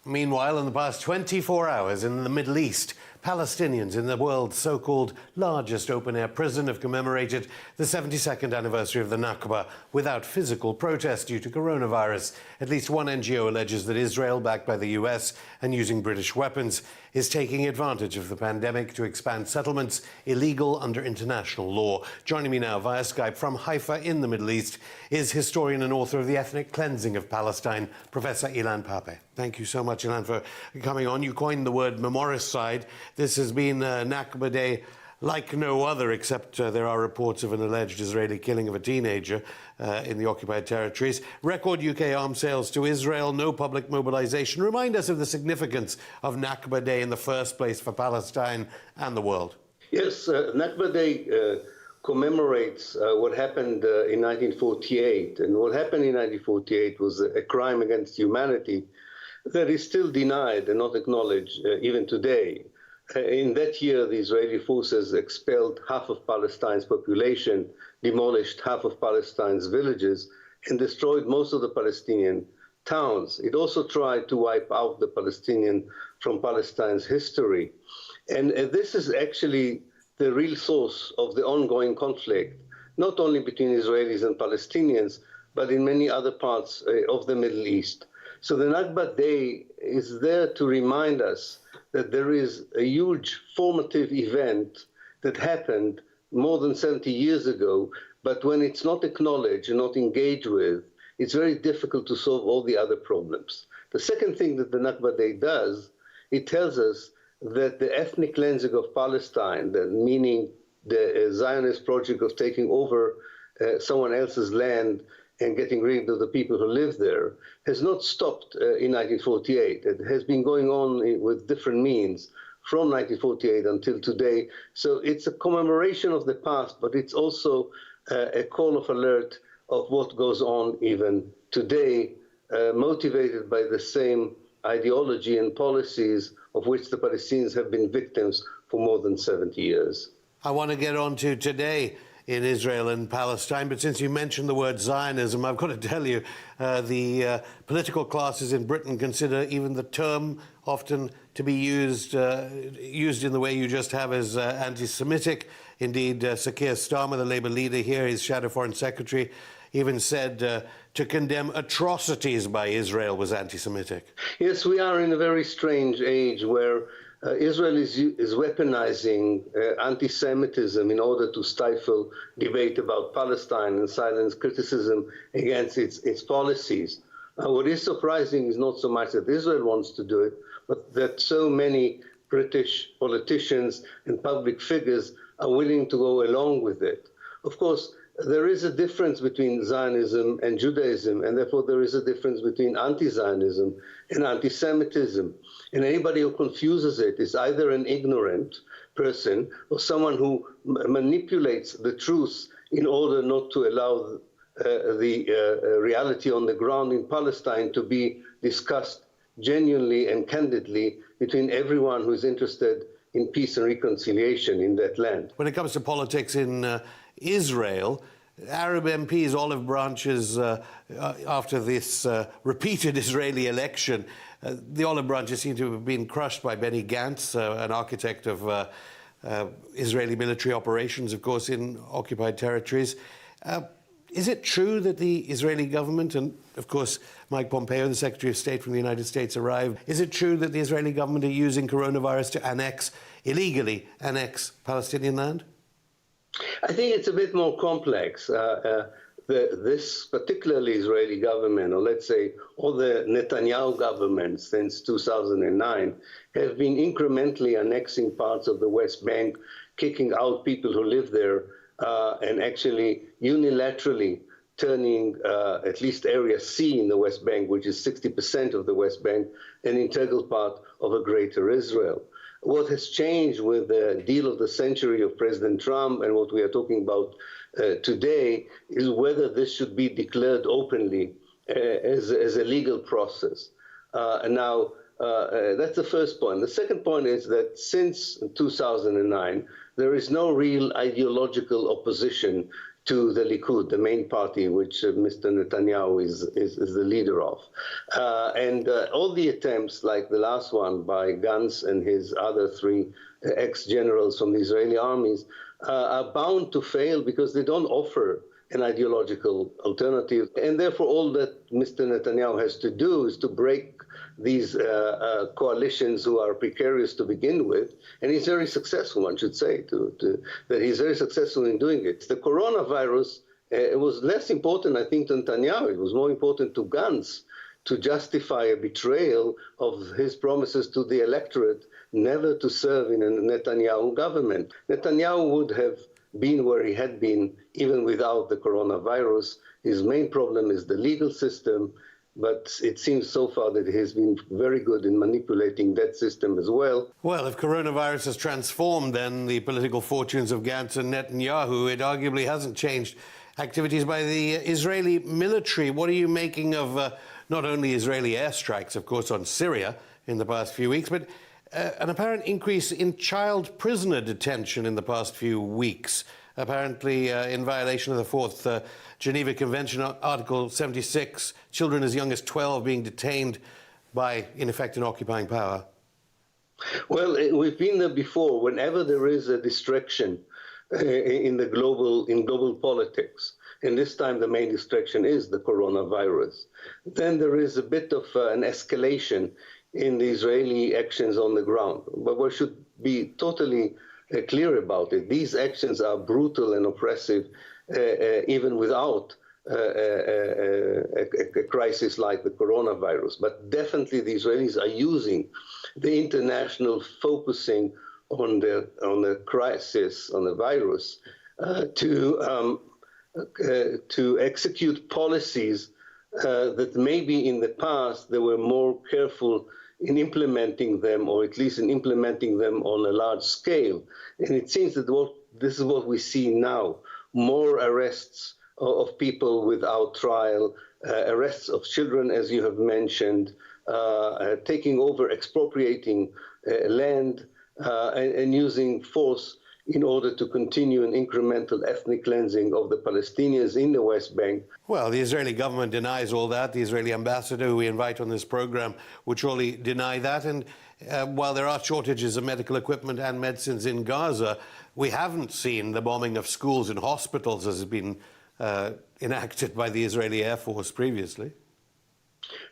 Meanwhile, in the past 24 hours in the Middle East, Palestinians in the world's so-called largest open-air prison have commemorated the 72nd anniversary of the Nakba without physical protest due to coronavirus. At least one NGO alleges that Israel, backed by the US and using British weapons, is taking advantage of the pandemic to expand settlements illegal under international law. Joining me now via Skype from Haifa in the Middle East is historian and author of The Ethnic Cleansing of Palestine, Professor Ilan Pappe. Thank you so much, Ilan, for coming on. You coined the word memoricide. This has been a Nakba Day like no other, except there are reports of an alleged Israeli killing of a teenager in the occupied territories. Record UK arms sales to Israel, no public mobilization. Remind us of the significance of Nakba Day in the first place for Palestine and the world. Yes, Nakba Day commemorates what happened in 1948. And what happened in 1948 was a crime against humanity that is still denied and not acknowledged even today. In that year, the Israeli forces expelled half of Palestine's population, demolished half of Palestine's villages, and destroyed most of the Palestinian towns. It also tried to wipe out the Palestinian from Palestine's history. And this is actually the real source of the ongoing conflict, not only between Israelis and Palestinians, but in many other parts of the Middle East. So the Nakba Day is there to remind us that there is a huge formative event that happened more than 70 years ago, but when it's not acknowledged and not engaged with, it's very difficult to solve all the other problems. The second thing that the Nakba Day does, it tells us that the ethnic cleansing of Palestine, meaning the Zionist project of taking over someone else's land and getting rid of the people who live there, has not stopped in 1948. It has been going on with different means from 1948 until today. So it's a commemoration of the past, but it's also a call of alert of what goes on even today, motivated by the same ideology and policies of which the Palestinians have been victims for more than 70 years. I want to get on to today in Israel and Palestine, but since you mentioned the word Zionism, I've got to tell you, the political classes in Britain consider even the term often to be used in the way you just have as anti-Semitic. Indeed, Sir Keir Starmer, the Labour leader here, his shadow foreign secretary, even said to condemn atrocities by Israel was anti-Semitic. Yes, we are in a very strange age where Israel is weaponizing anti-Semitism in order to stifle debate about Palestine and silence criticism against its policies. What is surprising is not so much that Israel wants to do it, but that so many British politicians and public figures are willing to go along with it. Of course, there is a difference between Zionism and Judaism, and therefore there is a difference between anti-Zionism and anti-Semitism. And anybody who confuses it is either an ignorant person or someone who manipulates the truth in order not to allow the reality on the ground in Palestine to be discussed genuinely and candidly between everyone who is interested in peace and reconciliation in that land. When it comes to politics in Israel, Arab MPs, olive branches, after this repeated Israeli election, the olive branches seem to have been crushed by Benny Gantz, an architect of Israeli military operations, of course, in occupied territories. Is it true that the Israeli government, and of course Mike Pompeo, the Secretary of State from the United States, arrived, is it true that the Israeli government are using coronavirus to illegally annex Palestinian land? I think it's a bit more complex. This particularly Israeli government, or let's say all the Netanyahu governments since 2009, have been incrementally annexing parts of the West Bank, kicking out people who live there, and actually unilaterally turning at least Area C in the West Bank, which is 60% of the West Bank, an integral part of a greater Israel. What has changed with the deal of the century of President Trump and what we are talking about today is whether this should be declared openly as a legal process. Now, that's the first point. The second point is that since 2009, there is no real ideological opposition to the Likud, the main party which Mr. Netanyahu is the leader of. And all the attempts, like the last one by Gantz and his other three ex-generals from the Israeli armies, are bound to fail because they don't offer an ideological alternative. And therefore, all that Mr. Netanyahu has to do is to break these coalitions who are precarious to begin with. And he's very successful, one should say, that he's very successful in doing it. The coronavirus it was less important, I think, to Netanyahu. It was more important to Gantz to justify a betrayal of his promises to the electorate never to serve in a Netanyahu government. Netanyahu would have been where he had been even without the coronavirus. His main problem is the legal system, but it seems so far that he has been very good in manipulating that system as well. Well, if coronavirus has transformed then the political fortunes of Gantz and Netanyahu, it arguably hasn't changed activities by the Israeli military. What are you making of not only Israeli airstrikes, of course, on Syria in the past few weeks, but an apparent increase in child prisoner detention in the past few weeks, apparently in violation of the Fourth Geneva Convention, Article 76, children as young as 12 being detained by, in effect, an occupying power? Well, we've been there before. Whenever there is a distraction in global politics, and this time the main distraction is the coronavirus, then there is a bit of an escalation in the Israeli actions on the ground. But we should be totally clear about it. These actions are brutal and oppressive, even without a crisis like the coronavirus. But definitely the Israelis are using the international focusing on the crisis, on the virus, to execute policies that maybe in the past they were more careful in implementing them, or at least in implementing them on a large scale. And it seems that this is what we see now: more arrests of people without trial, arrests of children, as you have mentioned, taking over, expropriating land, and using force in order to continue an incremental ethnic cleansing of the Palestinians in the West Bank. Well, the Israeli government denies all that. The Israeli ambassador, who we invite on this program, would surely deny that. And while there are shortages of medical equipment and medicines in Gaza, we haven't seen the bombing of schools and hospitals as has been enacted by the Israeli Air Force previously.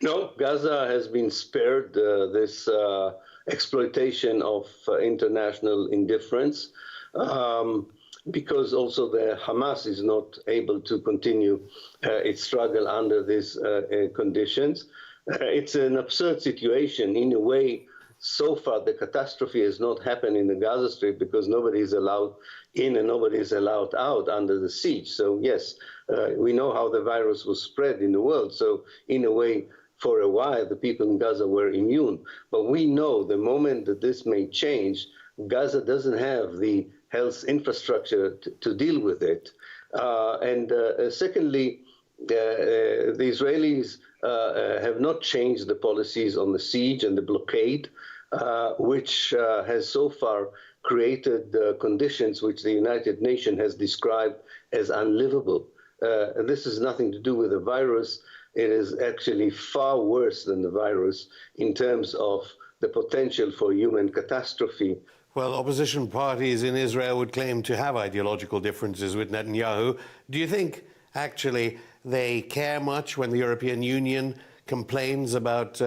No, Gaza has been spared this exploitation of international indifference. Because also the Hamas is not able to continue its struggle under these conditions. It's an absurd situation. In a way, so far the catastrophe has not happened in the Gaza Strip because nobody is allowed in and nobody is allowed out under the siege. So yes, we know how the virus was spread in the world. So in a way, for a while, the people in Gaza were immune. But we know the moment that this may change, Gaza doesn't have the health infrastructure to deal with it. Secondly, the Israelis have not changed the policies on the siege and the blockade, which has so far created conditions which the United Nations has described as unlivable. And this has nothing to do with the virus. It is actually far worse than the virus in terms of the potential for human catastrophe. Well, opposition parties in Israel would claim to have ideological differences with Netanyahu. Do you think, actually, they care much when the European Union complains about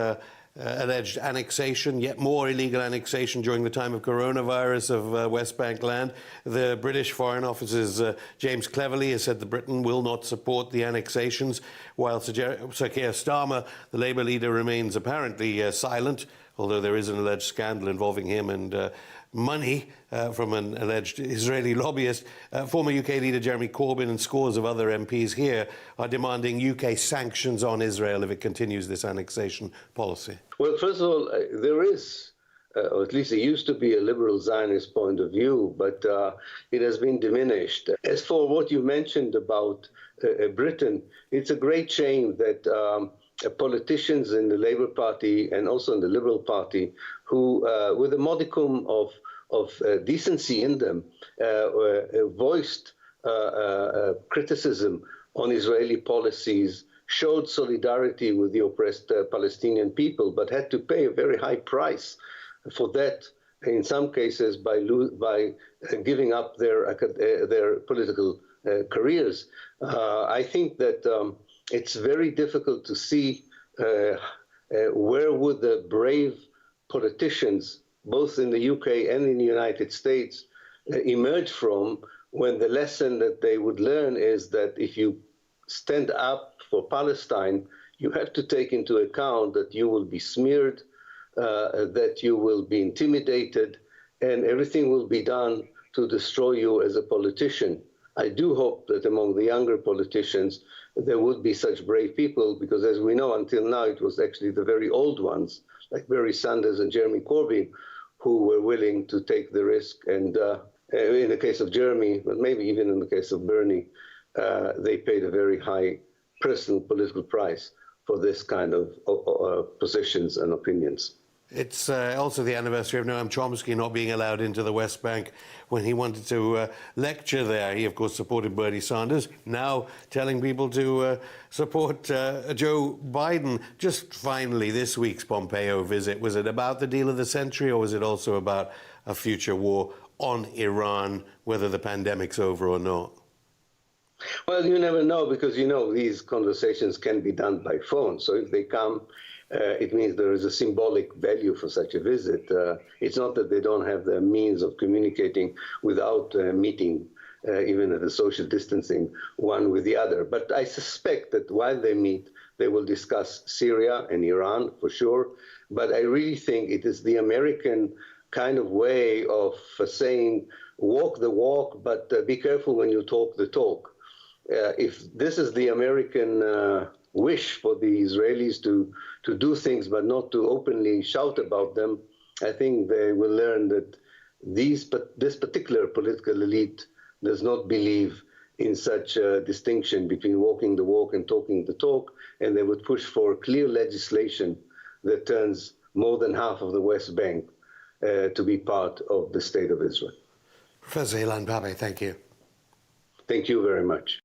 alleged annexation, yet more illegal annexation during the time of coronavirus of West Bank land? The British Foreign Office's James Cleverly has said that Britain will not support the annexations, while Sir Keir Starmer, the Labour leader, remains apparently silent, although there is an alleged scandal involving him and money from an alleged Israeli lobbyist. Former UK leader Jeremy Corbyn and scores of other MPs here are demanding UK sanctions on Israel if it continues this annexation policy. Well, first of all, there is, or at least it used to be, a liberal Zionist point of view, but it has been diminished. As for what you mentioned about Britain, it's a great shame that politicians in the Labour Party and also in the Liberal Party who, with a modicum of decency in them, voiced criticism on Israeli policies, showed solidarity with the oppressed Palestinian people, but had to pay a very high price for that, in some cases by giving up their political careers. I think that it's very difficult to see where would the brave politicians, both in the UK and in the United States, emerge from, when the lesson that they would learn is that if you stand up for Palestine, you have to take into account that you will be smeared, that you will be intimidated, and everything will be done to destroy you as a politician. I do hope that among the younger politicians there would be such brave people, because as we know, until now it was actually the very old ones, like Bernie Sanders and Jeremy Corbyn, who were willing to take the risk. And in the case of Jeremy, but maybe even in the case of Bernie, they paid a very high personal political price for this kind of positions and opinions. It's also the anniversary of Noam Chomsky not being allowed into the West Bank when he wanted to lecture there. He, of course, supported Bernie Sanders, now telling people to support Joe Biden. Just finally, this week's Pompeo visit, was it about the deal of the century, or was it also about a future war on Iran, whether the pandemic's over or not? Well, you never know, because, you know, these conversations can be done by phone. So if they come, it means there is a symbolic value for such a visit. It's not that they don't have the means of communicating without meeting, even at a social distancing, one with the other. But I suspect that while they meet, they will discuss Syria and Iran, for sure. But I really think it is the American kind of way of saying, walk the walk, but be careful when you talk the talk. If this is the American wish for the Israelis to do things but not to openly shout about them, I think they will learn that this particular political elite does not believe in such a distinction between walking the walk and talking the talk, and they would push for clear legislation that turns more than half of the West Bank to be part of the State of Israel. Professor Ilan Pappe, thank you. Thank you very much.